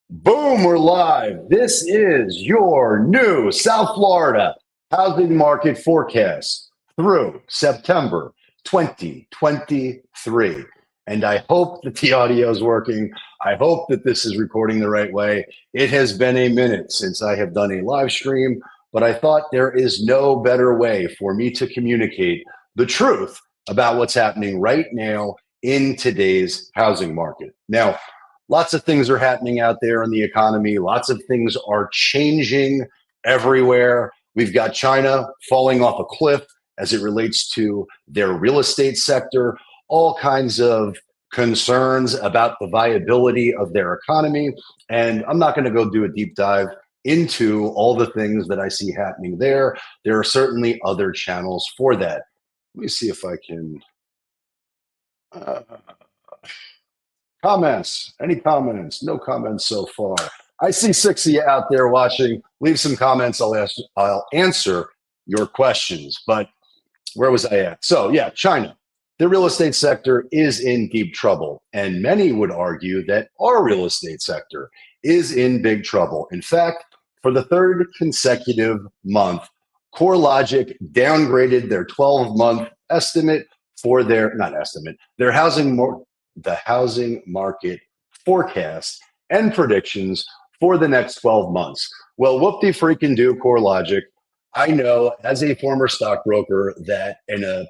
Boom, we're live. This is your new South Florida housing market forecast through September 2023. And I hope that the audio is working. I hope that this is recording the right way. It has been a minute since I have done a live stream, but I thought there is no better way for me to communicate the truth about what's happening right now in today's housing market. Now, lots of things are happening out there in the economy. Lots of things are changing everywhere. We've got China falling off a cliff as it relates to their real estate sector, all kinds of concerns about the viability of their economy. And I'm not going to go do a deep dive into all the things that I see happening there. There are certainly other channels for that. Let me see if I can... Comments? Any comments? No comments so far. I see 6 of you out there watching. Leave some comments. I'll answer your questions. But where was I at? So yeah, China. The real estate sector is in deep trouble. And many would argue that our real estate sector is in big trouble. In fact, for the third consecutive month, CoreLogic downgraded their 12-month estimate for their the housing market forecast and predictions for the next 12 months. Well, whoop-de-freaking-do, CoreLogic. I know as a former stockbroker that an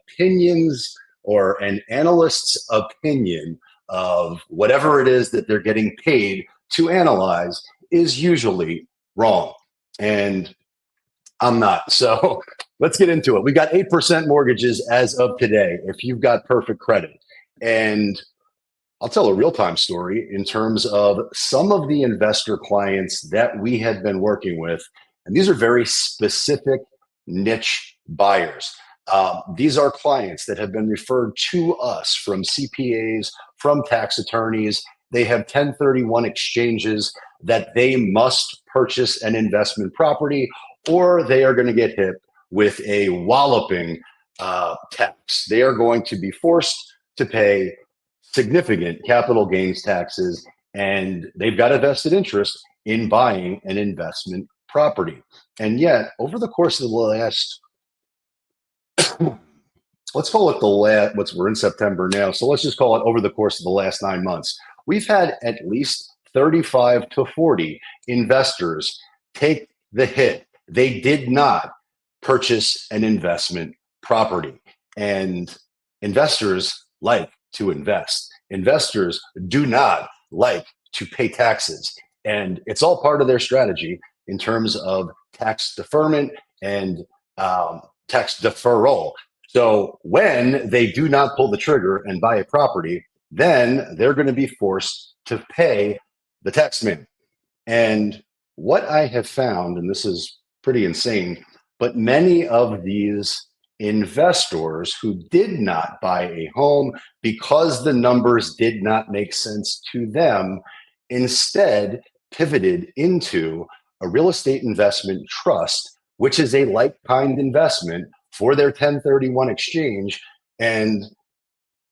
analyst's opinion of whatever it is that they're getting paid to analyze is usually wrong. And I'm not. So let's get into it. We got 8% mortgages as of today if you've got perfect credit. And I'll tell a real-time story in terms of some of the investor clients that we had been working with. And these are very specific niche buyers. These are clients that have been referred to us from CPAs, from tax attorneys. They have 1031 exchanges that they must purchase an investment property or they are going to get hit with a walloping tax. They are going to be forced to pay significant capital gains taxes, and they've got a vested interest in buying an investment property. And yet, over the course of the last, let's call it we're in September now, so let's just call it over the course of the last 9 months, we've had at least 35 to 40 investors take the hit. They did not purchase an investment property. And investors like to invest. Investors do not like to pay taxes. And it's all part of their strategy in terms of tax deferment and tax deferral. So when they do not pull the trigger and buy a property, then they're going to be forced to pay the tax man. And what I have found, and this is pretty insane, but many of these investors who did not buy a home because the numbers did not make sense to them instead pivoted into a real estate investment trust, which is a like-kind investment for their 1031 exchange. And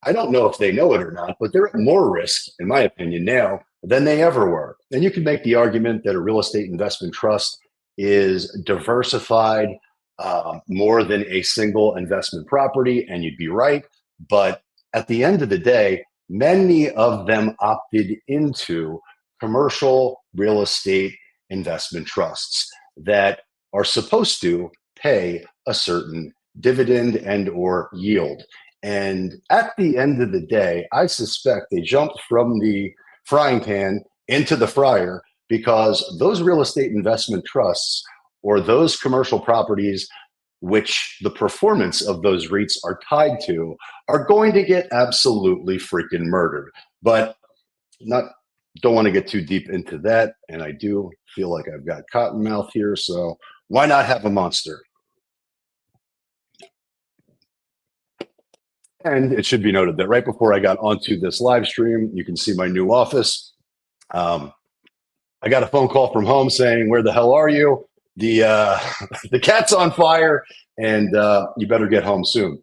I don't know if they know it or not, but they're at more risk, in my opinion, now than they ever were. And you can make the argument that a real estate investment trust is diversified more than a single investment property, and you'd be right. But at the end of the day, many of them opted into commercial real estate investment trusts that are supposed to pay a certain dividend and or yield. And at the end of the day, I suspect they jumped from the frying pan into the fryer because those real estate investment trusts or those commercial properties which the performance of those REITs are tied to are going to get absolutely freaking murdered. But don't want to get too deep into that. And I do feel like I've got cotton mouth here, so why not have a monster? And it should be noted that right before I got onto this live stream, you can see my new office. I got a phone call from home saying, "Where the hell are you? The cat's on fire, and you better get home soon."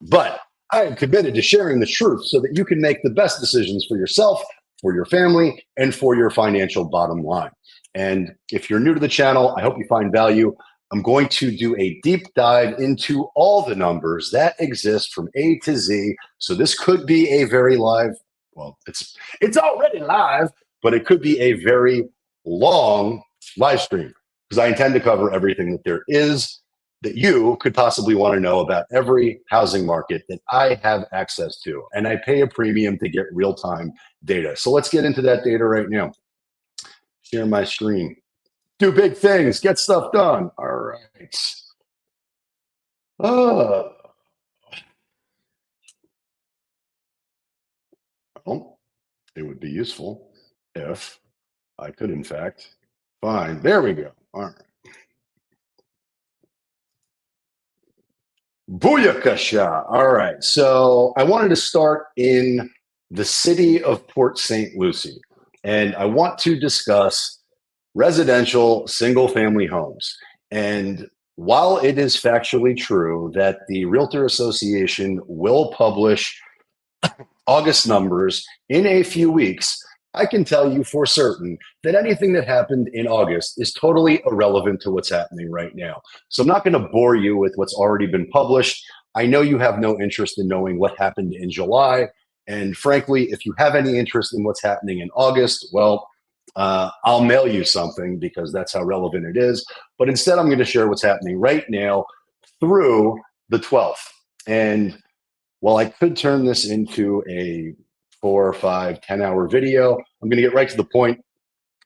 But I am committed to sharing the truth so that you can make the best decisions for yourself for your family and for your financial bottom line. And if you're new to the channel, I hope you find value. I'm going to do a deep dive into all the numbers that exist from A to Z. So this could be a very live, well, it's already live, but it could be a very long live stream because I intend to cover everything that there is that you could possibly want to know about every housing market that I have access to. And I pay a premium to get real-time data. So let's get into that data right now. Share my screen. Do big things, get stuff done. All right. Well, it would be useful if I could, in fact, find. There we go. All right. Booyakasha. All right. So I wanted to start in the city of Port St. Lucie, and I want to discuss residential single-family homes. And while it is factually true that the Realtor Association will publish August numbers in a few weeks, I can tell you for certain that anything that happened in August is totally irrelevant to what's happening right now. So I'm not going to bore you with what's already been published. I know you have no interest in knowing what happened in July. And frankly, if you have any interest in what's happening in August, well, I'll mail you something because that's how relevant it is. But instead, I'm going to share what's happening right now through the 12th. And while I could turn this into a 4, 5, 10-hour video, I'm going to get right to the point.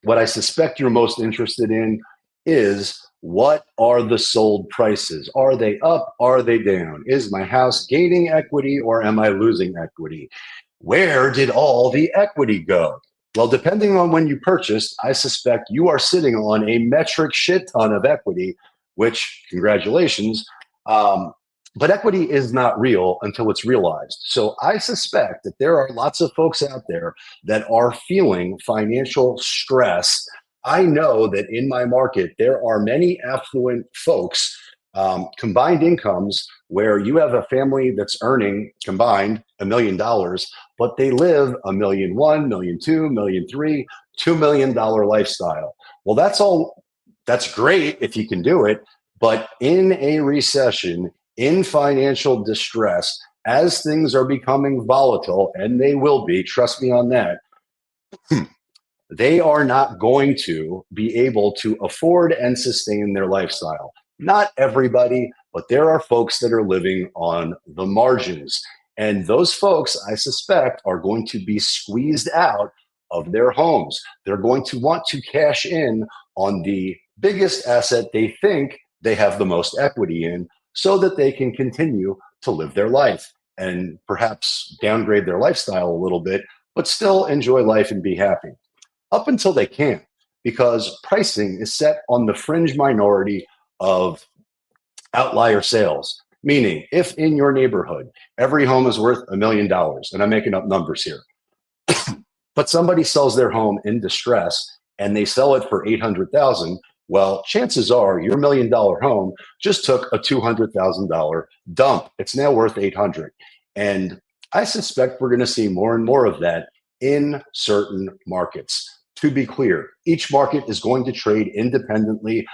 What I suspect you're most interested in is what are the sold prices? Are they up? Are they down? Is my house gaining equity or am I losing equity? Where did all the equity go? Well, depending on when you purchased, I suspect you are sitting on a metric shit ton of equity, which, congratulations, but equity is not real until it's realized. So I suspect that there are lots of folks out there that are feeling financial stress. I know that in my market, there are many affluent folks, combined incomes, where you have a family that's earning combined $1 million, but they live $1.1 million, $1.2 million, $1.3 million, $2 million lifestyle. Well, that's great if you can do it, but in a recession, in financial distress, as things are becoming volatile, and they will be, trust me on that, they are not going to be able to afford and sustain their lifestyle. Not everybody, but there are folks that are living on the margins. And those folks, I suspect, are going to be squeezed out of their homes. They're going to want to cash in on the biggest asset they think they have the most equity in so that they can continue to live their life and perhaps downgrade their lifestyle a little bit, but still enjoy life and be happy. Up until they can, because pricing is set on the fringe minority of outlier sales. Meaning, if in your neighborhood, every home is worth $1 million, and I'm making up numbers here, but somebody sells their home in distress and they sell it for $800,000, well, chances are your $1 million home just took a $200,000 dump. It's now worth $800,000. And I suspect we're going to see more and more of that in certain markets. To be clear, each market is going to trade independently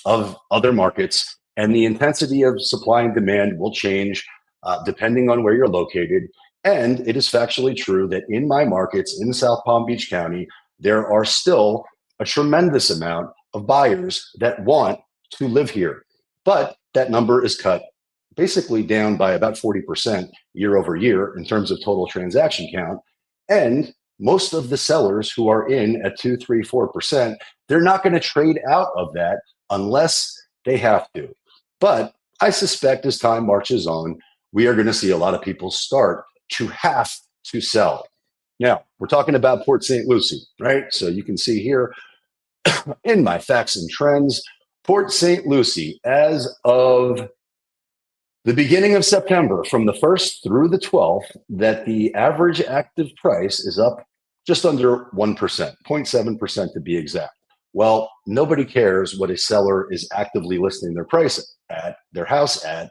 of other markets, and the intensity of supply and demand will change depending on where you're located. And it is factually true that in my markets in South Palm Beach County, there are still a tremendous amount of buyers that want to live here. But that number is cut basically down by about 40% year over year in terms of total transaction count. And most of the sellers who are in at 2, 3, 4%, they're not going to trade out of that unless they have to. But I suspect as time marches on, we are going to see a lot of people start to have to sell. Now, we're talking about Port St. Lucie, right? So you can see here in my facts and trends, Port St. Lucie, as of the beginning of September, from the 1st through the 12th, that the average active price is up just under 1%, 0.7% to be exact. Well, nobody cares what a seller is actively listing their price at, their house at.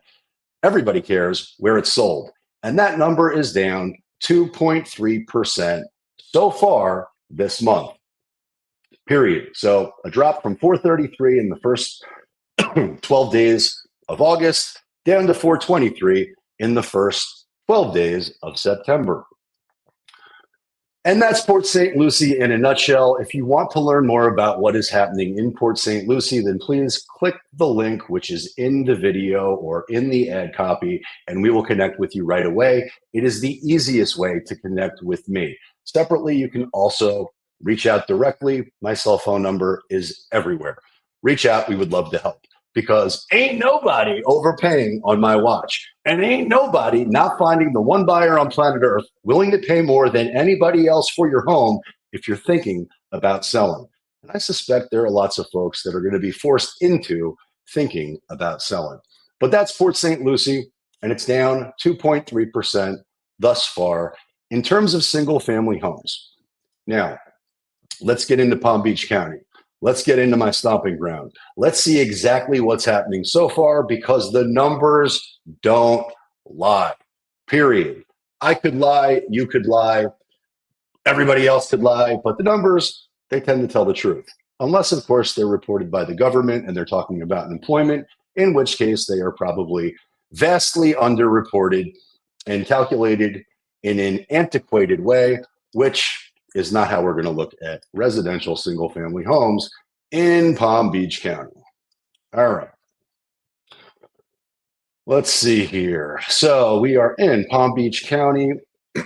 Everybody cares where it's sold. And that number is down 2.3% so far this month, period. So a drop from 433 in the first 12 days of August down to 423 in the first 12 days of September. And that's Port St. Lucie in a nutshell. If you want to learn more about what is happening in Port St. Lucie, then please click the link which is in the video or in the ad copy, and we will connect with you right away. It is the easiest way to connect with me. Separately, you can also reach out directly. My cell phone number is everywhere. Reach out. We would love to help, because ain't nobody overpaying on my watch, and ain't nobody not finding the one buyer on planet Earth willing to pay more than anybody else for your home if you're thinking about selling. And I suspect there are lots of folks that are going to be forced into thinking about selling. But that's Port St. Lucie, and it's down 2.3% thus far in terms of single family homes. Now, let's get into Palm Beach County. Let's get into my stomping ground. Let's see exactly what's happening so far, because the numbers don't lie, period. I could lie, you could lie, everybody else could lie, but the numbers, they tend to tell the truth. Unless, of course, they're reported by the government and they're talking about employment, in which case they are probably vastly underreported and calculated in an antiquated way, which is not how we're going to look at residential single-family homes in Palm Beach County. All right. Let's see here. So we are in Palm Beach County.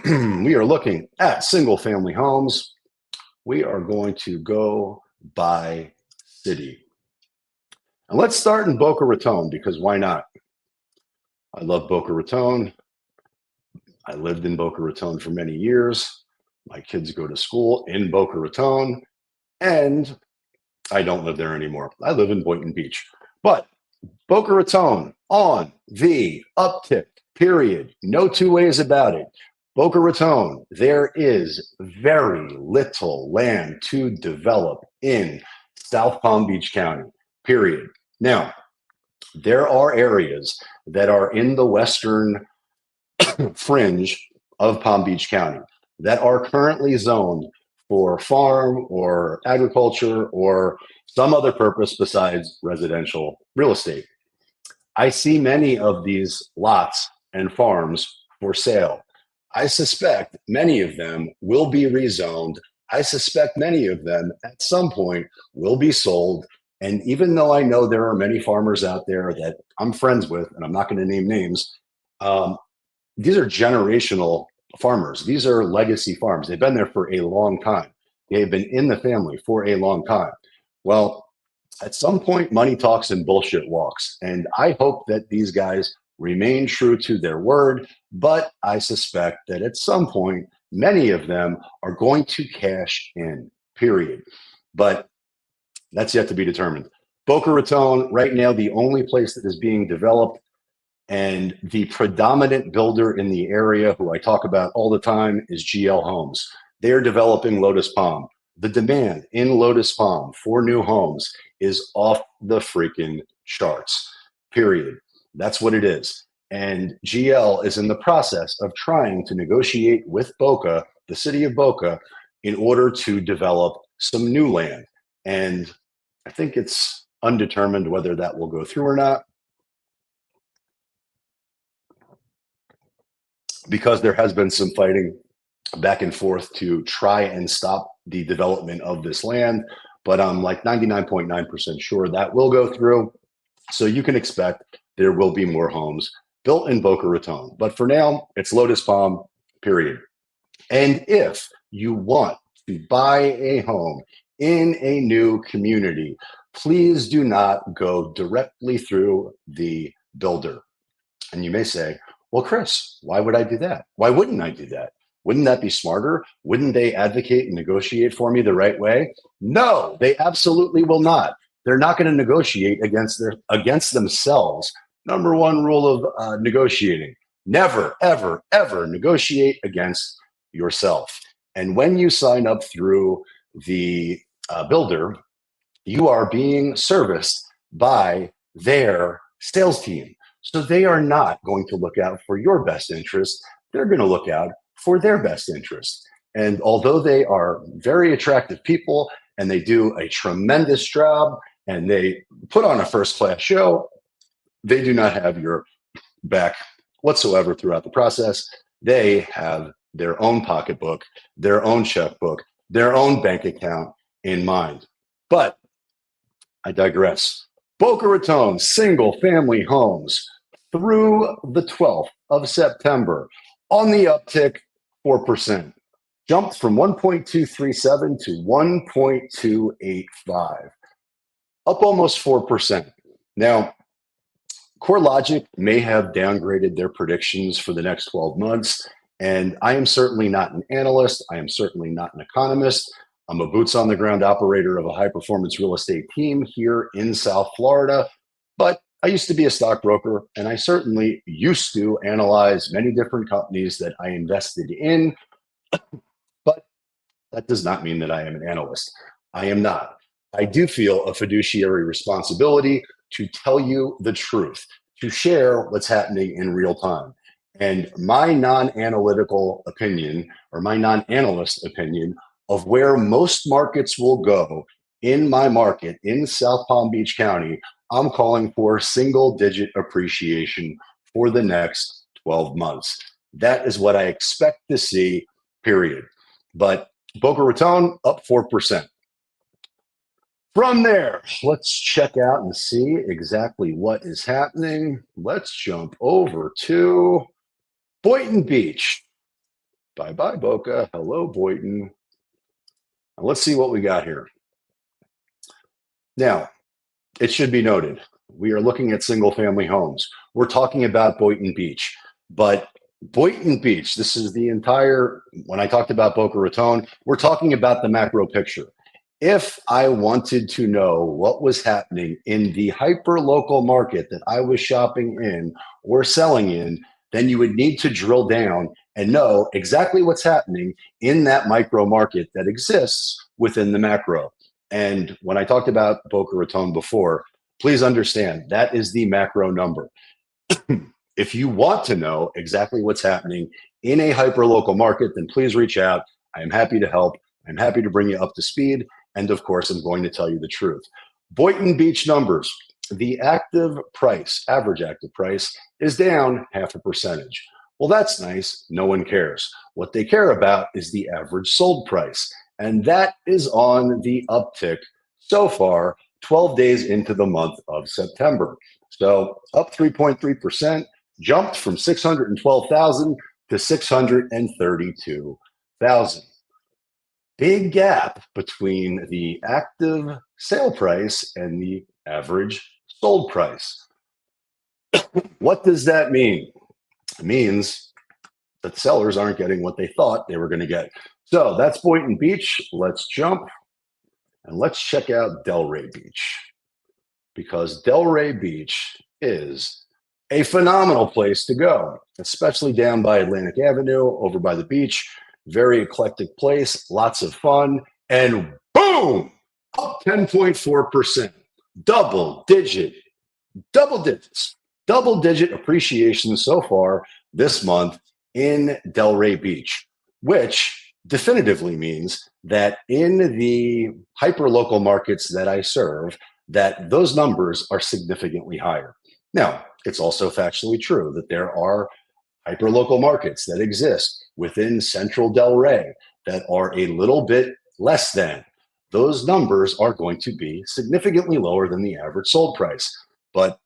We are looking at single-family homes. We are going to go by city. And let's start in Boca Raton, because why not? I love Boca Raton. I lived in Boca Raton for many years. My kids go to school in Boca Raton, and I don't live there anymore. I live in Boynton Beach. But Boca Raton on the uptick, period. No two ways about it. Boca Raton, there is very little land to develop in South Palm Beach County, period. Now, there are areas that are in the western fringe of Palm Beach County that are currently zoned for farm or agriculture or some other purpose besides residential real estate. I see many of these lots and farms for sale. I suspect many of them will be rezoned. I suspect many of them at some point will be sold. And even though I know there are many farmers out there that I'm friends with, and I'm not going to name names, these are generational farmers. These are legacy farms. They've been there for a long time. They've been in the family for a long time. Well, at some point, money talks and bullshit walks. And I hope that these guys remain true to their word, but I suspect that at some point, many of them are going to cash in, period. But that's yet to be determined. Boca Raton, right now, the only place that is being developed, and the predominant builder in the area, who I talk about all the time, is GL Homes. They are developing Lotus Palm. The demand in Lotus Palm for new homes is off the freaking charts, period. That's what it is. And GL is in the process of trying to negotiate with Boca, the city of Boca, in order to develop some new land. And I think it's undetermined whether that will go through or not, because there has been some fighting back and forth to try and stop the development of this land. But I'm like 99.9% sure that will go through. So you can expect there will be more homes built in Boca Raton. But for now, it's Lotus Palm, period. And if you want to buy a home in a new community, please do not go directly through the builder. And you may say, well, Chris, why would I do that? Why wouldn't I do that? Wouldn't that be smarter? Wouldn't they advocate and negotiate for me the right way? No, they absolutely will not. They're not going to negotiate against themselves. Number one rule of negotiating: never, ever, ever negotiate against yourself. And when you sign up through the builder, you are being serviced by their sales team. So they are not going to look out for your best interest. They're going to look out for their best interest. And although they are very attractive people and they do a tremendous job and they put on a first-class show, they do not have your back whatsoever throughout the process. They have their own pocketbook, their own checkbook, their own bank account in mind. But I digress. Boca Raton single family homes through the 12th of September on the uptick, 4%. Jumped from 1.237 to 1.285, up almost 4%. Now, CoreLogic may have downgraded their predictions for the next 12 months, and I am certainly not an analyst. I am certainly not an economist. I'm a boots on the ground operator of a high performance real estate team here in South Florida, but I used to be a stockbroker, and I certainly used to analyze many different companies that I invested in, but that does not mean that I am an analyst. I am not. I do feel a fiduciary responsibility to tell you the truth, to share what's happening in real time. And my non-analytical opinion, or my non-analyst opinion, of where most markets will go in my market in South Palm Beach County, I'm calling for single-digit appreciation for the next 12 months. That is what I expect to see, period. But Boca Raton, up 4%. From there, let's check out and see exactly what is happening. Let's jump over to Boynton Beach. Bye-bye, Boca. Hello, Boynton. Now, let's see what we got here. Now, it should be noted, we are looking at single-family homes. We're talking about Boynton Beach, but Boynton Beach, this is the entire, when I talked about Boca Raton, we're talking about the macro picture. If I wanted to know what was happening in the hyper-local market that I was shopping in or selling in, then you would need to drill down and know exactly what's happening in that micro market that exists within the macro. And when I talked about Boca Raton before, please understand that is the macro number. If you want to know exactly what's happening in a hyper-local market, then please reach out. I am happy to help. I'm happy to bring you up to speed. And of course, I'm going to tell you the truth. Boynton Beach numbers, the active price, average active price, is down 0.5%. Well, that's nice. No one cares. What they care about is the average sold price. And that is on the uptick so far, 12 days into the month of September. So up 3.3%, jumped from 612,000 to 632,000. Big gap between the active sale price and the average sold price. What does that mean? It means that sellers aren't getting what they thought they were going to get. So that's Boynton Beach. Let's jump and let's check out Delray Beach, because Delray Beach is a phenomenal place to go, especially down by Atlantic Avenue, over by the beach. Very eclectic place, lots of fun, and boom, up 10.4%. Double digit appreciation so far this month in Delray Beach, which definitively means that in the hyper-local markets that I serve, that those numbers are significantly higher. Now, it's also factually true that there are hyper-local markets that exist within central Delray that are a little bit less than. Those numbers are going to be significantly lower than the average sold price. But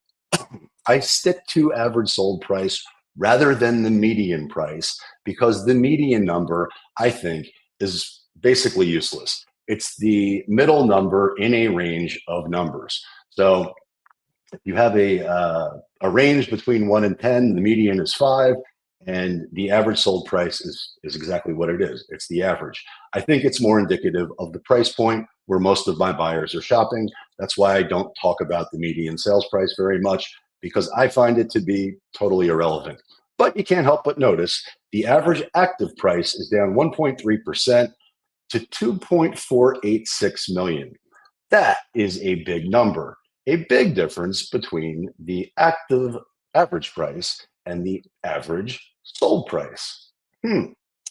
I stick to average sold price rather than the median price, because the median number, I think, is basically useless. It's the middle number in a range of numbers. So if you have a range between 1 and 10, the median is 5, and the average sold price is exactly what it is. It's the average. I think it's more indicative of the price point where most of my buyers are shopping. That's why I don't talk about the median sales price very much, because I find it to be totally irrelevant. But you can't help but notice the average active price is down 1.3% to 2.486 million. That is a big number, a big difference between the active average price and the average sold price.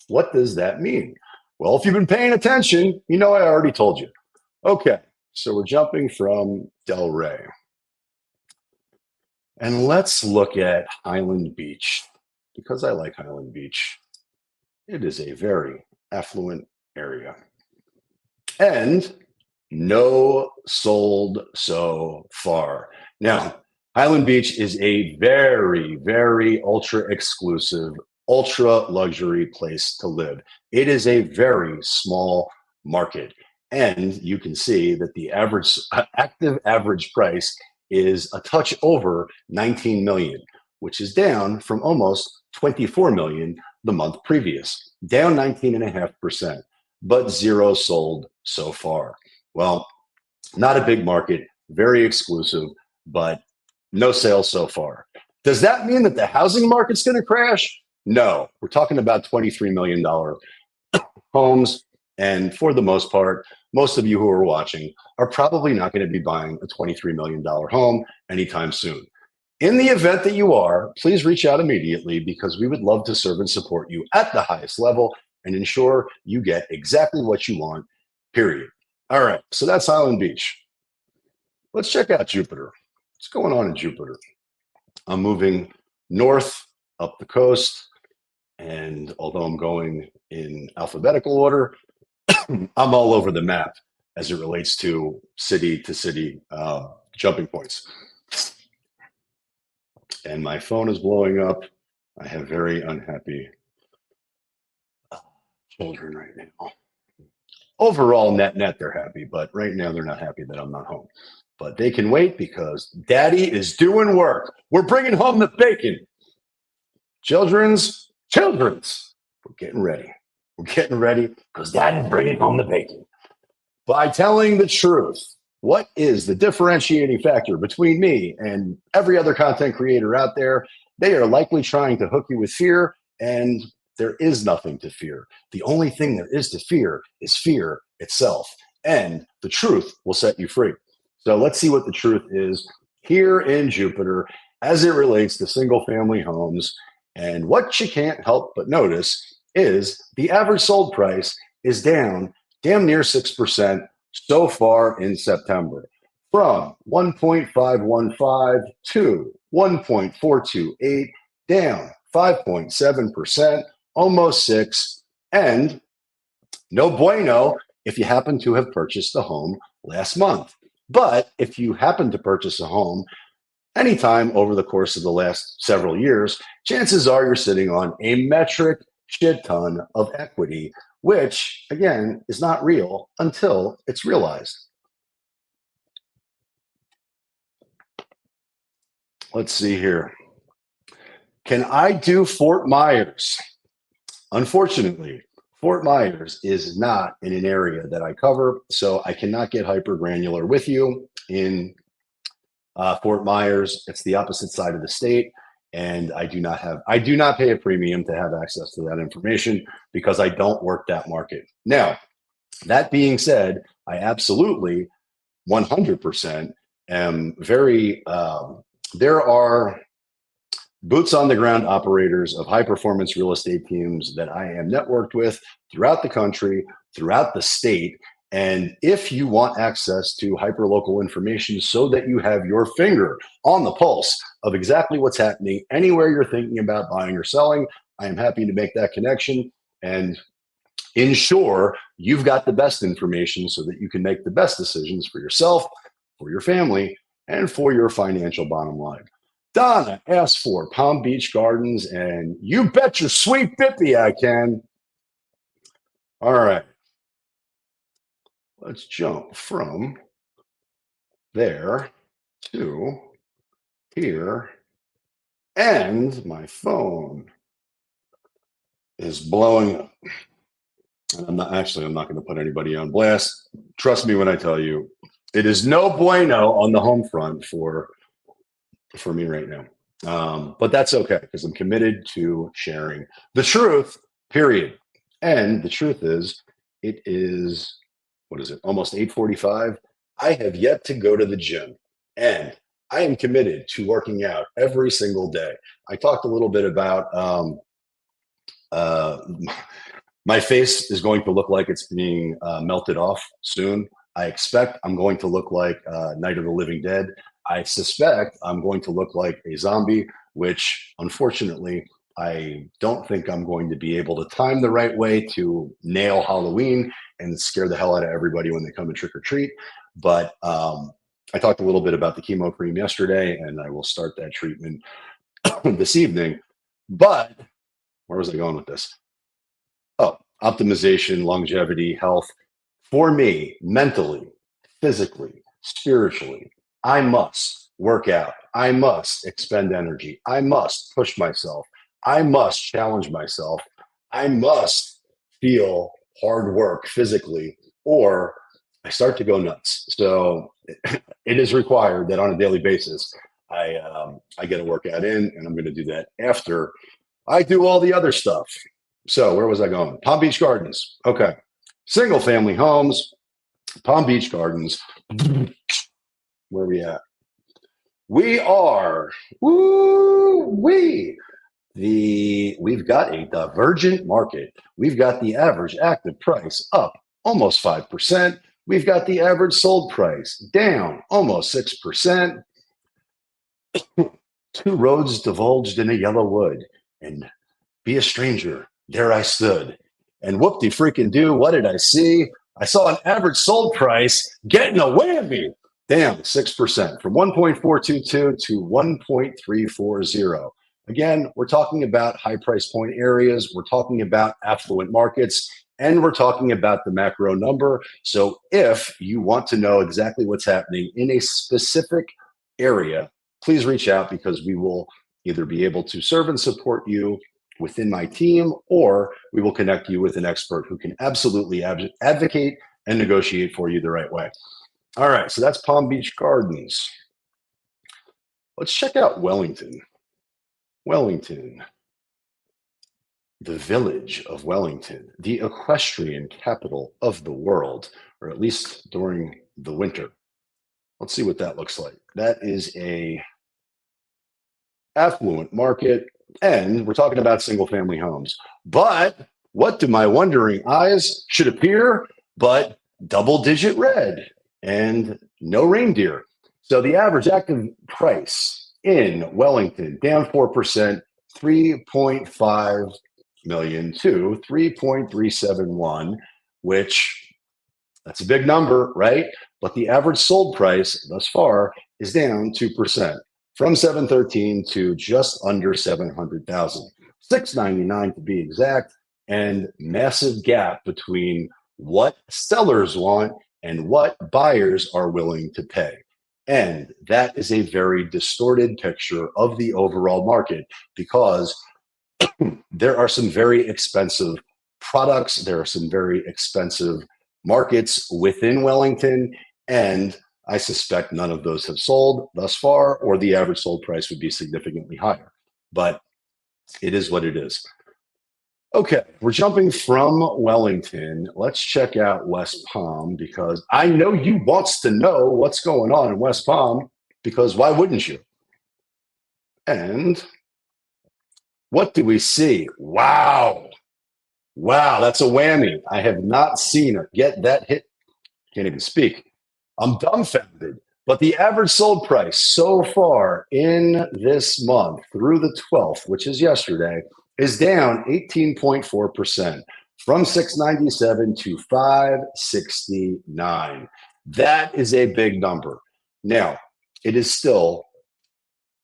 What does that mean? Well, if you've been paying attention, you know I already told you. Okay, so we're jumping from Delray. And let's look at Highland Beach, because I like Highland Beach. It is a very affluent area. And no sold so far. Now, Highland Beach is a very, very ultra exclusive, ultra luxury place to live. It is a very small market. And you can see that the average active average price is a touch over 19 million, which is down from almost 24 million the month previous, down 19.5%, but zero sold so far. Well, not a big market, very exclusive, but no sales so far. Does that mean that the housing market's going to crash? No, we're talking about $23 million homes. And for the most part, most of you who are watching are probably not going to be buying a $23 million home anytime soon. In the event that you are, please reach out immediately because we would love to serve and support you at the highest level and ensure you get exactly what you want, period. All right, so that's Highland Beach. Let's check out Jupiter. What's going on in Jupiter? I'm moving north up the coast, and although I'm going in alphabetical order, I'm all over the map as it relates to city jumping points. And my phone is blowing up. I have very unhappy children right now. Overall, net, they're happy, but right now they're not happy that I'm not home. But they can wait because Daddy is doing work. We're bringing home the bacon. Children's, we're getting ready. We're getting ready because Daddy's bringing home the bacon. By telling the truth, what is the differentiating factor between me and every other content creator out there? They are likely trying to hook you with fear, and there is nothing to fear. The only thing there is to fear is fear itself, and the truth will set you free. So let's see what the truth is here in Jupiter as it relates to single family homes. And what you can't help but notice is the average sold price is down damn near 6% so far in September, from 1.515 to 1.428, down 5.7%, almost 6, and no bueno if you happen to have purchased a home last month. But if you happen to purchase a home anytime over the course of the last several years, chances are you're sitting on a metric shit ton of equity, which, again, is not real until it's realized. Let's see here. Can I do Fort Myers? Unfortunately, Fort Myers is not in an area that I cover, so I cannot get hyper granular with you in Fort Myers. It's the opposite side of the state, and I do not pay a premium to have access to that information because I don't work that market. Now, that being said, I absolutely 100% am very, there are boots on the ground operators of high performance real estate teams that I am networked with throughout the country, throughout the state. And if you want access to hyperlocal information so that you have your finger on the pulse of exactly what's happening anywhere you're thinking about buying or selling, I am happy to make that connection and ensure you've got the best information so that you can make the best decisions for yourself, for your family, and for your financial bottom line. Donna asked for Palm Beach Gardens, and you bet your sweet bippy I can. All right. Let's jump from there to here. And my phone is blowing up. And I'm not going to put anybody on blast. Trust me when I tell you, it is no bueno on the home front for me right now. But that's okay because I'm committed to sharing the truth, period. And the truth is, it is, what is it, almost 8:45. I have yet to go to the gym, and I am committed to working out every single day. I talked a little bit about My face is going to look like it's being melted off soon. I expect I'm going to look like Night of the Living Dead. I suspect I'm going to look like a zombie, which unfortunately, I don't think I'm going to be able to time the right way to nail Halloween and scare the hell out of everybody when they come and trick or treat. But I talked a little bit about the chemo cream yesterday, and I will start that treatment this evening. But where was I going with this? Oh, optimization, longevity, health. For me, mentally, physically, spiritually, I must work out. I must expend energy. I must push myself. I must challenge myself. I must feel hard work physically, or I start to go nuts. So it is required that on a daily basis, I get a workout in, and I'm going to do that after I do all the other stuff. So where was I going? Palm Beach Gardens. Okay. Single family homes, Palm Beach Gardens. Where are we at? We are, we've got a divergent market. We've got the average active price up almost 5%. We've got the average sold price down almost 6%. Two roads divulged in a yellow wood, and be a stranger, there I stood. And whoop-de freaking do, what did I see? I saw an average sold price getting a whammy. Damn, 6% from 1.422 to 1.340. Again, we're talking about high price point areas. We're talking about affluent markets, and we're talking about the macro number. So if you want to know exactly what's happening in a specific area, please reach out, because we will either be able to serve and support you within my team, or we will connect you with an expert who can absolutely advocate and negotiate for you the right way. All right, so that's Palm Beach Gardens. Let's check out Wellington. Wellington, the village of Wellington, the equestrian capital of the world, or at least during the winter. Let's see what that looks like. That is a affluent market, and we're talking about single family homes. But what do my wondering eyes should appear but double-digit red and no reindeer? So the average active price in Wellington down 4%, 3.5 million to 3.371, which that's a big number, right? But the average sold price thus far is down 2%, from 713 to just under 700,000, 699 to be exact, and massive gap between what sellers want and what buyers are willing to pay. And that is a very distorted picture of the overall market, because there are some very expensive products, there are some very expensive markets within Wellington, and I suspect none of those have sold thus far, or the average sold price would be significantly higher. But it is what it is. Okay, we're jumping from Wellington. Let's check out West Palm, because I know you wants to know what's going on in West Palm, because why wouldn't you? And what do we see? Wow. Wow, that's a whammy. I have not seen it. Get that hit. Can't even speak. I'm dumbfounded. But the average sold price so far in this month through the 12th, which is yesterday, is down 18.4%, from 697 to 569. That is a big number. Now, it is still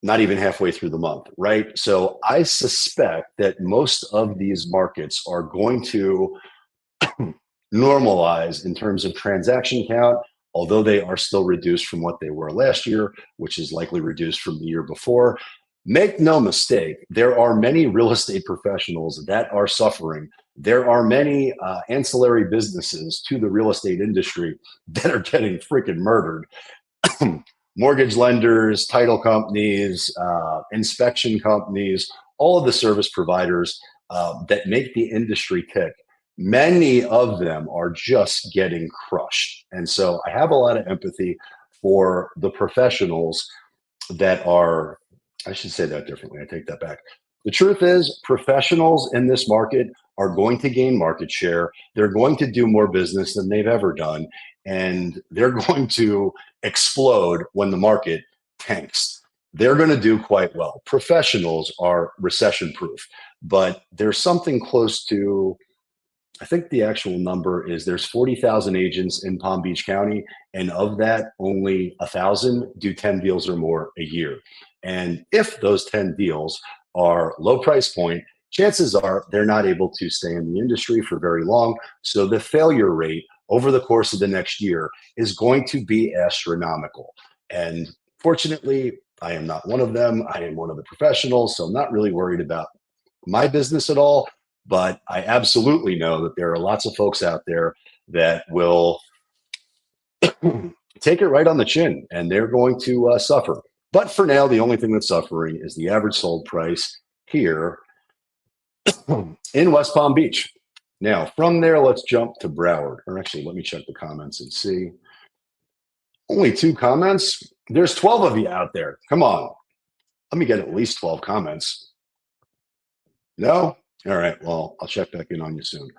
not even halfway through the month, right? So I suspect that most of these markets are going to normalize in terms of transaction count, although they are still reduced from what they were last year, which is likely reduced from the year before. Make no mistake, there are many real estate professionals that are suffering. There are many ancillary businesses to the real estate industry that are getting freaking murdered. Mortgage lenders, title companies, inspection companies, all of the service providers that make the industry tick. Many of them are just getting crushed. And so I have a lot of empathy for the professionals that are, I should say that differently. I take that back. The truth is, professionals in this market are going to gain market share. They're going to do more business than they've ever done. And they're going to explode when the market tanks. They're going to do quite well. Professionals are recession proof, but there's something close to, I think the actual number is there's 40,000 agents in Palm Beach County. And of that, only 1,000 do 10 deals or more a year. And if those 10 deals are low price point, chances are they're not able to stay in the industry for very long. So the failure rate over the course of the next year is going to be astronomical. And fortunately, I am not one of them. I am one of the professionals, so I'm not really worried about my business at all. But I absolutely know that there are lots of folks out there that will take it right on the chin, and they're going to suffer. But for now, the only thing that's suffering is the average sold price here in West Palm Beach. Now, from there, let's jump to Broward. Or actually, let me check the comments and see. Only 2 comments. There's 12 of you out there. Come on. Let me get at least 12 comments. No? All right. Well, I'll check back in on you soon.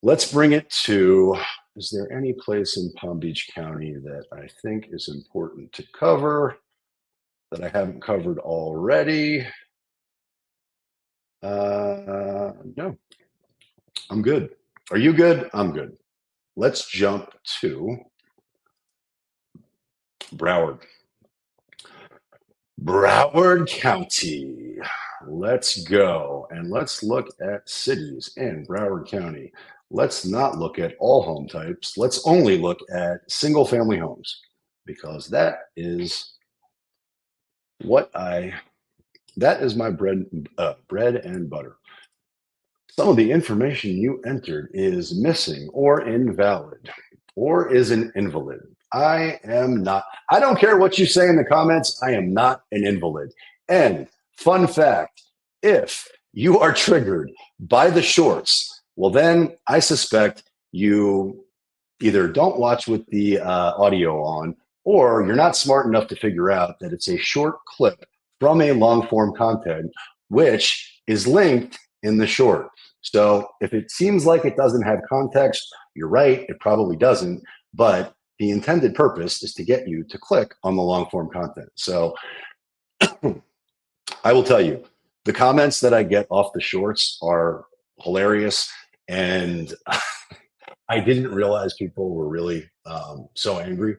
Let's bring it to, is there any place in Palm Beach County that I think is important to cover that I haven't covered already? No. I'm good. Are you good? I'm good. Let's jump to Broward. Broward County. Let's go. And let's look at cities in Broward County. Let's not look at all home types. Let's only look at single family homes, because that is my bread and butter. Some of the information you entered is missing or invalid or is an invalid. I don't care what you say in the comments. I am not an invalid. And fun fact, if you are triggered by the shorts, well, then I suspect you either don't watch with the audio on, or you're not smart enough to figure out that it's a short clip from a long form content, which is linked in the short. So if it seems like it doesn't have context, you're right, it probably doesn't, but the intended purpose is to get you to click on the long form content. So I will tell you, the comments that I get off the shorts are hilarious. And I didn't realize people were really so angry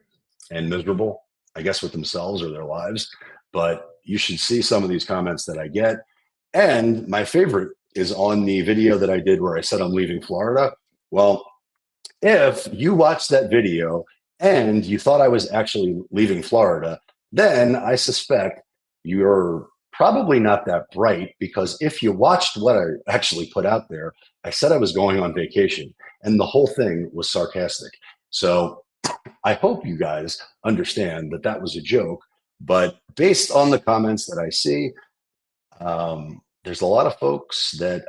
and miserable, I guess, with themselves or their lives. But you should see some of these comments that I get. And my favorite is on the video that I did where I said I'm leaving Florida. Well, if you watched that video and you thought I was actually leaving Florida, then I suspect you're probably not that bright, because if you watched what I actually put out there, I said I was going on vacation and the whole thing was sarcastic. So I hope you guys understand that that was a joke, but based on the comments that I see, there's a lot of folks that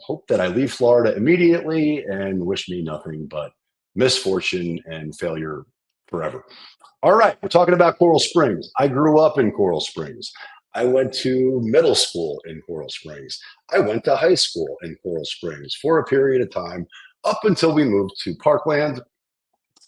hope that I leave Florida immediately and wish me nothing but misfortune and failure forever. All right, we're talking about Coral Springs. I grew up in Coral Springs. I went to middle school in Coral Springs. I went to high school in Coral Springs for a period of time up until we moved to Parkland.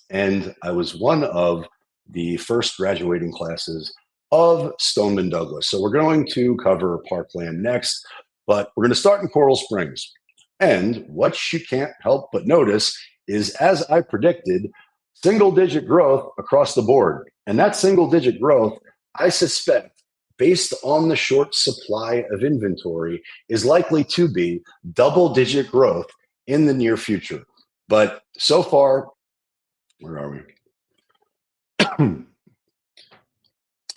And I was one of the first graduating classes of Stoneman Douglas. So we're going to cover Parkland next, but we're going to start in Coral Springs. And what you can't help but notice is, as I predicted, single-digit growth across the board. And that single-digit growth, I suspect, based on the short supply of inventory, is likely to be double-digit growth in the near future. But so far, where are we?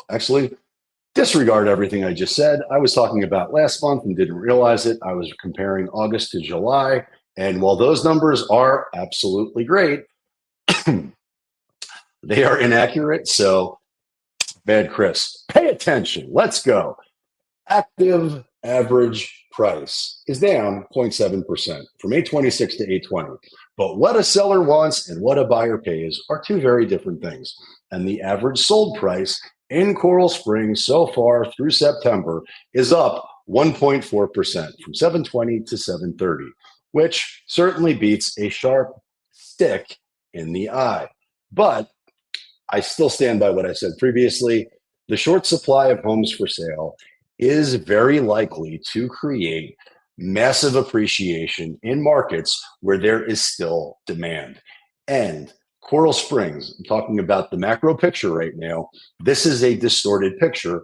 Actually, disregard everything I just said. I was talking about last month and didn't realize it. I was comparing August to July. And while those numbers are absolutely great, they are inaccurate. So bad, Chris. Pay attention. Let's go. Active average price is down 0.7% from 826 to 820. But what a seller wants and what a buyer pays are two very different things. And the average sold price in Coral Springs so far through September is up 1.4% from 720 to 730. which certainly beats a sharp stick in the eye. But I still stand by what I said previously. The short supply of homes for sale is very likely to create massive appreciation in markets where there is still demand. And Coral Springs, I'm talking about the macro picture right now. This is a distorted picture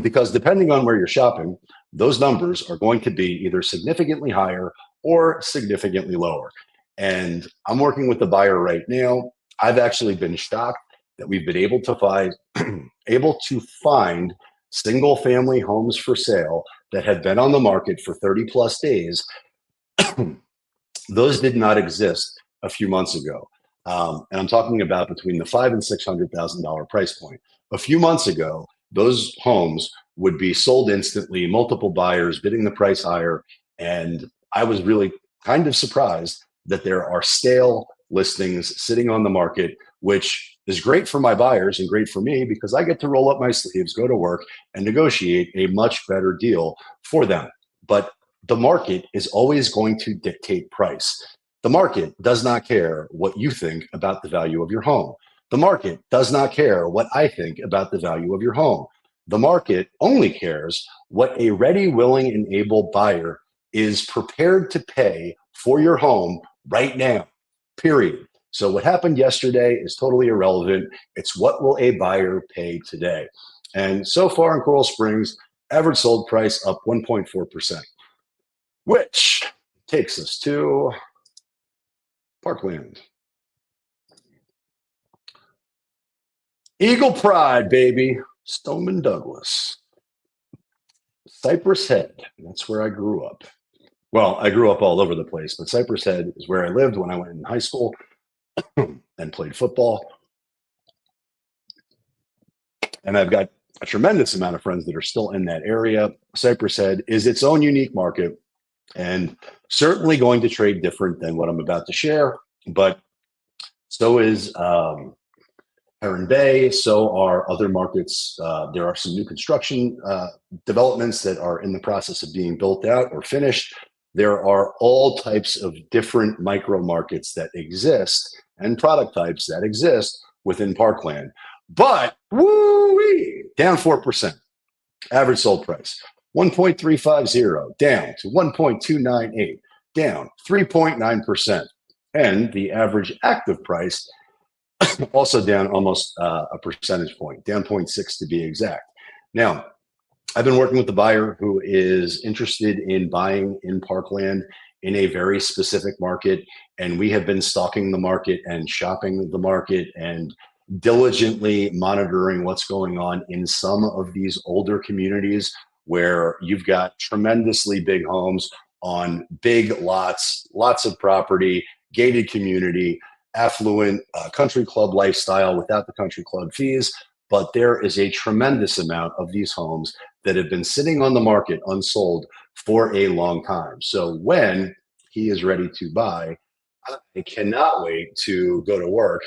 because depending on where you're shopping, those numbers are going to be either significantly higher or significantly lower. And I'm working with the buyer right now. I've actually been shocked that we've been able to find single family homes for sale that have been on the market for 30 plus days. Those did not exist a few months ago. And I'm talking about between the $500,000 and $600,000 price point. A few months ago, those homes would be sold instantly, multiple buyers bidding the price higher. And I was really kind of surprised that there are stale listings sitting on the market, which is great for my buyers and great for me because I get to roll up my sleeves, go to work, and negotiate a much better deal for them. But the market is always going to dictate price. The market does not care what you think about the value of your home. The market does not care what I think about the value of your home. The market only cares what a ready, willing, and able buyer is prepared to pay for your home right now, period. So what happened yesterday is totally irrelevant. It's what will a buyer pay today. And so far in Coral Springs, average sold price up 1.4%, which takes us to Parkland. Eagle Pride, baby. Stoneman Douglas. Cypress Head. That's where I grew up. Well, I grew up all over the place, but Cypress Head is where I lived when I went in high school and played football. And I've got a tremendous amount of friends that are still in that area. Cypress Head is its own unique market and certainly going to trade different than what I'm about to share, but so is Heron Bay, so are other markets. There are some new construction developments that are in the process of being built out or finished. There are all types of different micro markets that exist and product types that exist within Parkland. But woo-wee, down 4%. Average sold price, 1.350, down to 1.298, down 3.9%. And the average active price also down almost a percentage point, down 0.6 to be exact. Now, I've been working with the buyer who is interested in buying in Parkland in a very specific market, and we have been stalking the market and shopping the market and diligently monitoring what's going on in some of these older communities where you've got tremendously big homes on big lots, lots of property, gated community, affluent country club lifestyle without the country club fees. But there is a tremendous amount of these homes that have been sitting on the market unsold for a long time. So when he is ready to buy, I cannot wait to go to work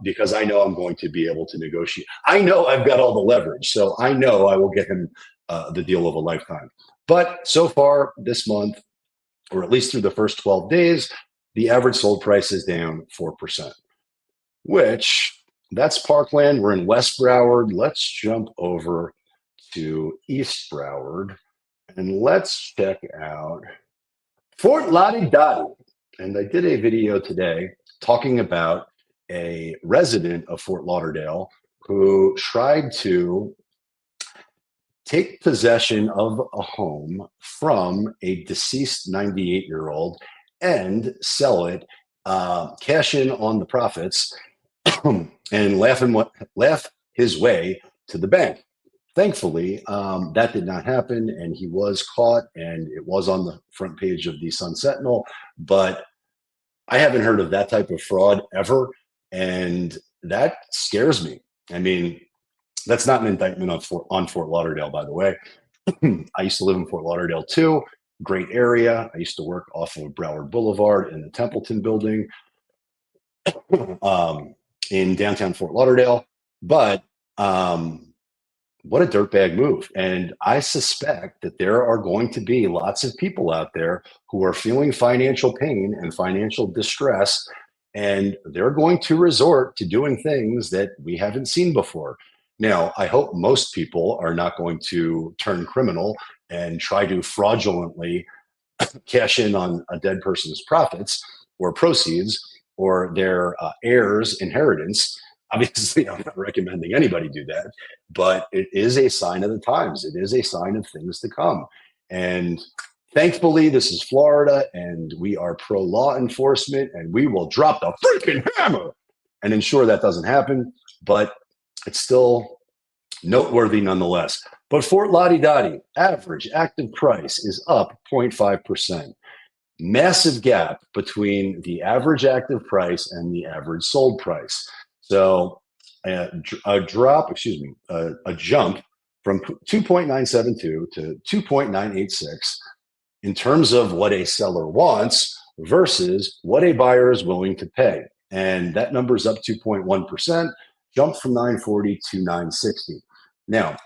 because I know I'm going to be able to negotiate. I know I've got all the leverage, so I know I will get him the deal of a lifetime. But so far this month, or at least through the first 12 days, the average sold price is down 4%, which that's Parkland. We're in West Broward. Let's jump over to East Broward and let's check out Fort Lauderdale. And I did a video today talking about a resident of Fort Lauderdale who tried to take possession of a home from a deceased 98-year-old and sell it, cash in on the profits, and laugh his way to the bank. Thankfully, that did not happen, and he was caught, and it was on the front page of the Sun Sentinel. But I haven't heard of that type of fraud ever, and that scares me. I mean, that's not an indictment on Fort Lauderdale, by the way. I used to live in Fort Lauderdale too. Great area. I used to work off of Broward Boulevard in the Templeton building in downtown Fort Lauderdale. But what a dirtbag move. And I suspect that there are going to be lots of people out there who are feeling financial pain and financial distress, and they're going to resort to doing things that we haven't seen before. Now, I hope most people are not going to turn criminal and try to fraudulently cash in on a dead person's profits or proceeds or their heirs' inheritance. Obviously, I'm not recommending anybody do that, but it is a sign of the times. It is a sign of things to come. And thankfully, this is Florida, and we are pro law enforcement, and we will drop the freaking hammer and ensure that doesn't happen. But it's still noteworthy nonetheless. But Fort Lottie average active price is up 0.5%. Massive gap between the average active price and the average sold price. So a jump from 2.972 to 2.986 in terms of what a seller wants versus what a buyer is willing to pay. And that number is up 2.1%, jumped from 940 to 960. Now,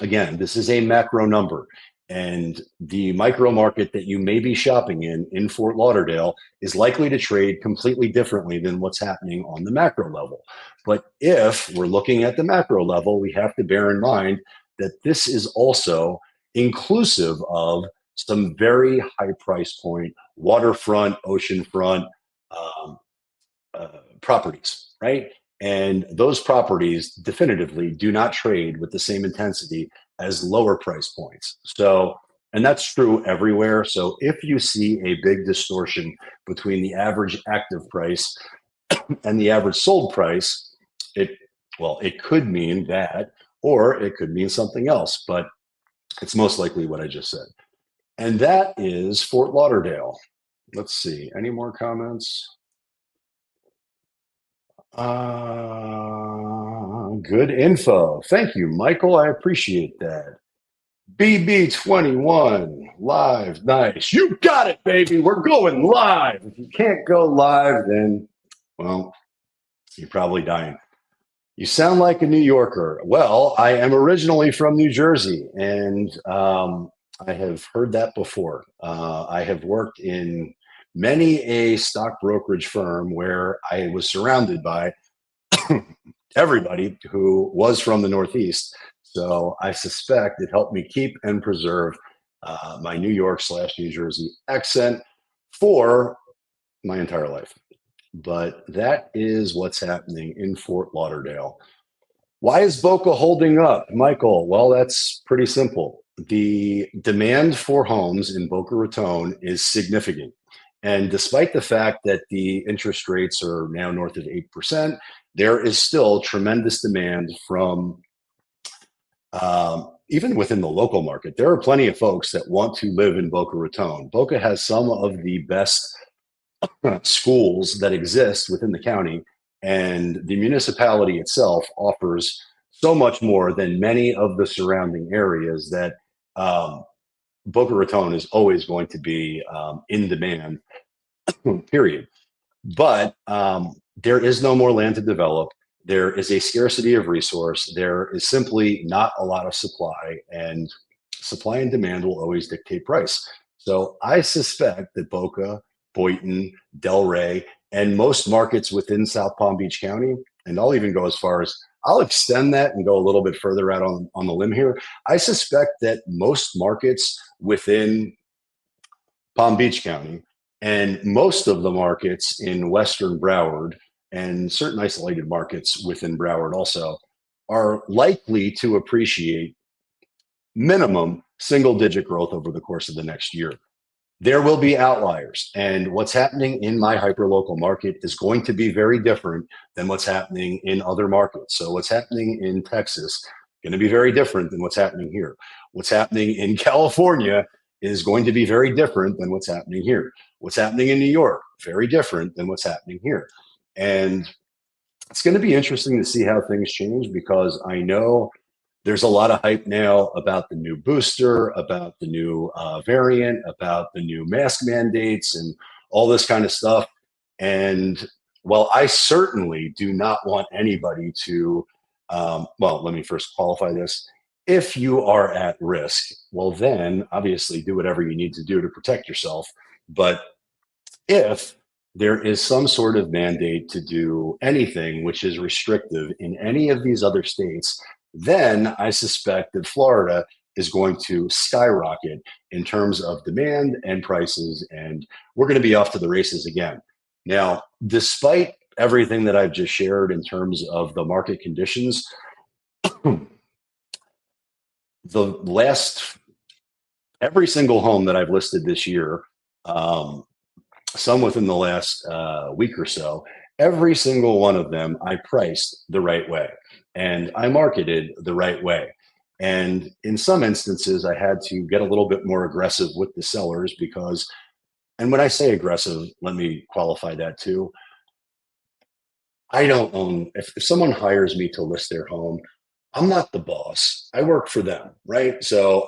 again, this is a macro number, and the micro market that you may be shopping in Fort Lauderdale is likely to trade completely differently than what's happening on the macro level. But if we're looking at the macro level, we have to bear in mind that this is also inclusive of some very high price point waterfront, oceanfront properties, right? And those properties definitively do not trade with the same intensity as lower price points. So, and that's true everywhere. So if you see a big distortion between the average active price and the average sold price, it could mean that, or it could mean something else, but it's most likely what I just said. And that is Fort Lauderdale. Let's see, any more comments? Good info. Thank you, Michael. I appreciate that. BB21 live. Nice. You got it, baby. We're going live. If you can't go live, then, well, you're probably dying. You sound like a New Yorker. Well, I am originally from New Jersey, and I have heard that before. I have worked in many a stock brokerage firm where I was surrounded by everybody who was from the Northeast. So I suspect it helped me keep and preserve my New York/New Jersey accent for my entire life. But that is what's happening in Fort Lauderdale. Why is Boca holding up, Michael? Well, that's pretty simple. The demand for homes in Boca Raton is significant. And despite the fact that the interest rates are now north of 8%, there is still tremendous demand from even within the local market. There are plenty of folks that want to live in Boca Raton. Boca has some of the best schools that exist within the county, and the municipality itself offers so much more than many of the surrounding areas that Boca Raton is always going to be in demand, period. But there is no more land to develop. There is a scarcity of resource. There is simply not a lot of supply, and supply and demand will always dictate price. So I suspect that Boca, Boynton, Delray, and most markets within South Palm Beach County, and I'll even go as far as I'll extend that and go a little bit further out on the limb here. I suspect that most markets within Palm Beach County and most of the markets in Western Broward and certain isolated markets within Broward also are likely to appreciate minimum single-digit growth over the course of the next year. There will be outliers, and what's happening in my hyperlocal market is going to be very different than what's happening in other markets. So what's happening in Texas is going to be very different than what's happening here. What's happening in California is going to be very different than what's happening here. What's happening in New York, very different than what's happening here. And it's going to be interesting to see how things change, because I know there's a lot of hype now about the new booster, about the new variant, about the new mask mandates and all this kind of stuff. And while I certainly do not want anybody to, well, let me first qualify this. If you are at risk, well, then obviously do whatever you need to do to protect yourself. But if there is some sort of mandate to do anything which is restrictive in any of these other states, then I suspect that Florida is going to skyrocket in terms of demand and prices, and we're going to be off to the races again. Now, despite everything that I've just shared in terms of the market conditions, the last every single home that I've listed this year, some within the last week or so, every single one of them I priced the right way and I marketed the right way. And in some instances, I had to get a little bit more aggressive with the sellers because, and when I say aggressive, let me qualify that too. I don't own, if someone hires me to list their home, I'm not the boss. I work for them, right? So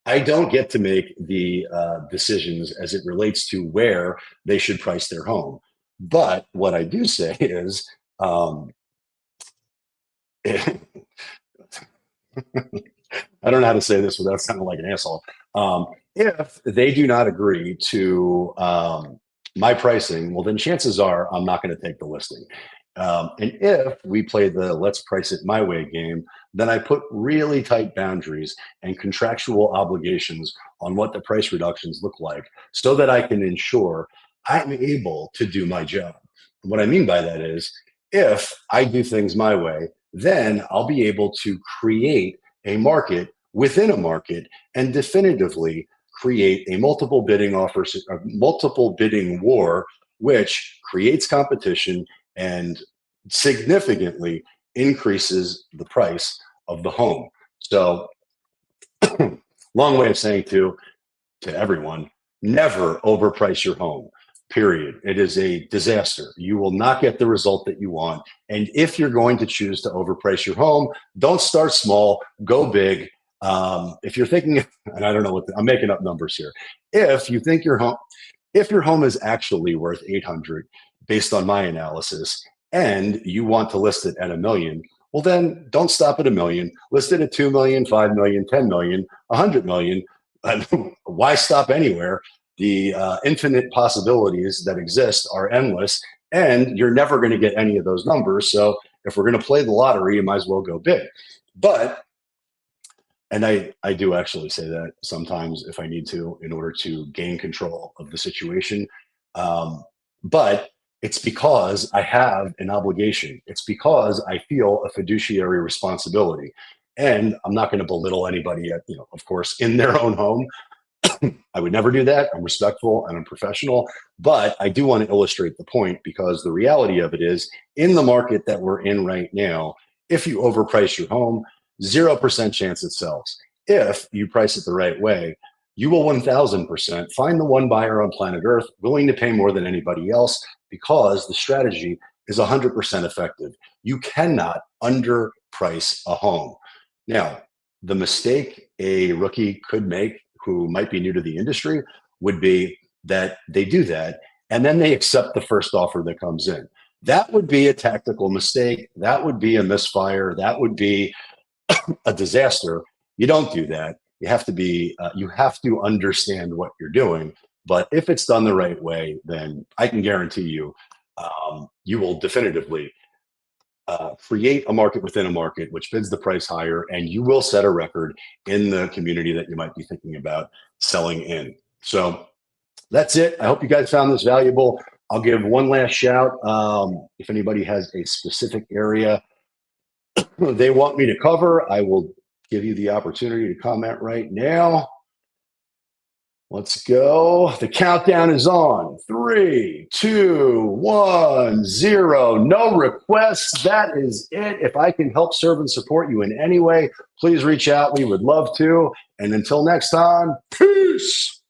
I don't get to make the decisions as it relates to where they should price their home. But what I do say is, I don't know how to say this without sounding like an asshole. If they do not agree to my pricing, well, then chances are I'm not going to take the listing. And if we play the let's price it my way game, then I put really tight boundaries and contractual obligations on what the price reductions look like so that I can ensure I'm able to do my job. What I mean by that is if I do things my way, then I'll be able to create a market within a market and definitively create a multiple bidding offers, a multiple bidding war, which creates competition and significantly increases the price of the home. So, long way of saying to everyone, never overprice your home. Period. It is a disaster. You will not get the result that you want. And if you're going to choose to overprice your home, don't start small, go big. If you're thinking, and I don't know what I'm making up numbers here. If you think if your home is actually worth 800 based on my analysis, and you want to list it at $1 million, well, then don't stop at $1 million. List it at 2 million, 5 million, 10 million, 100 million. Why stop anywhere? The infinite possibilities that exist are endless, and you're never going to get any of those numbers. So if we're going to play the lottery, you might as well go big. But, and I do actually say that sometimes if I need to, in order to gain control of the situation. But it's because I have an obligation. It's because I feel a fiduciary responsibility. And I'm not going to belittle anybody, of course, in their own home. I would never do that. I'm respectful and I'm professional, but I do want to illustrate the point because the reality of it is in the market that we're in right now, if you overprice your home, 0% chance it sells. If you price it the right way, you will 1000% find the one buyer on planet Earth willing to pay more than anybody else because the strategy is 100% effective. You cannot underprice a home. Now, the mistake a rookie could make who might be new to the industry would be that they do that and then they accept the first offer that comes in. That would be a tactical mistake. That would be a misfire. That would be a disaster. You don't do that. You have to be, you have to understand what you're doing. But if it's done the right way, then I can guarantee you, you will definitively create a market within a market, which bids the price higher, and you will set a record in the community that you might be thinking about selling in. So that's it. I hope you guys found this valuable. I'll give one last shout. If anybody has a specific area they want me to cover, I will give you the opportunity to comment right now. Let's go. The countdown is on. 3, 2, 1, 0. No requests. That is it. If I can help serve and support you in any way, please reach out. We would love to. And until next time, peace.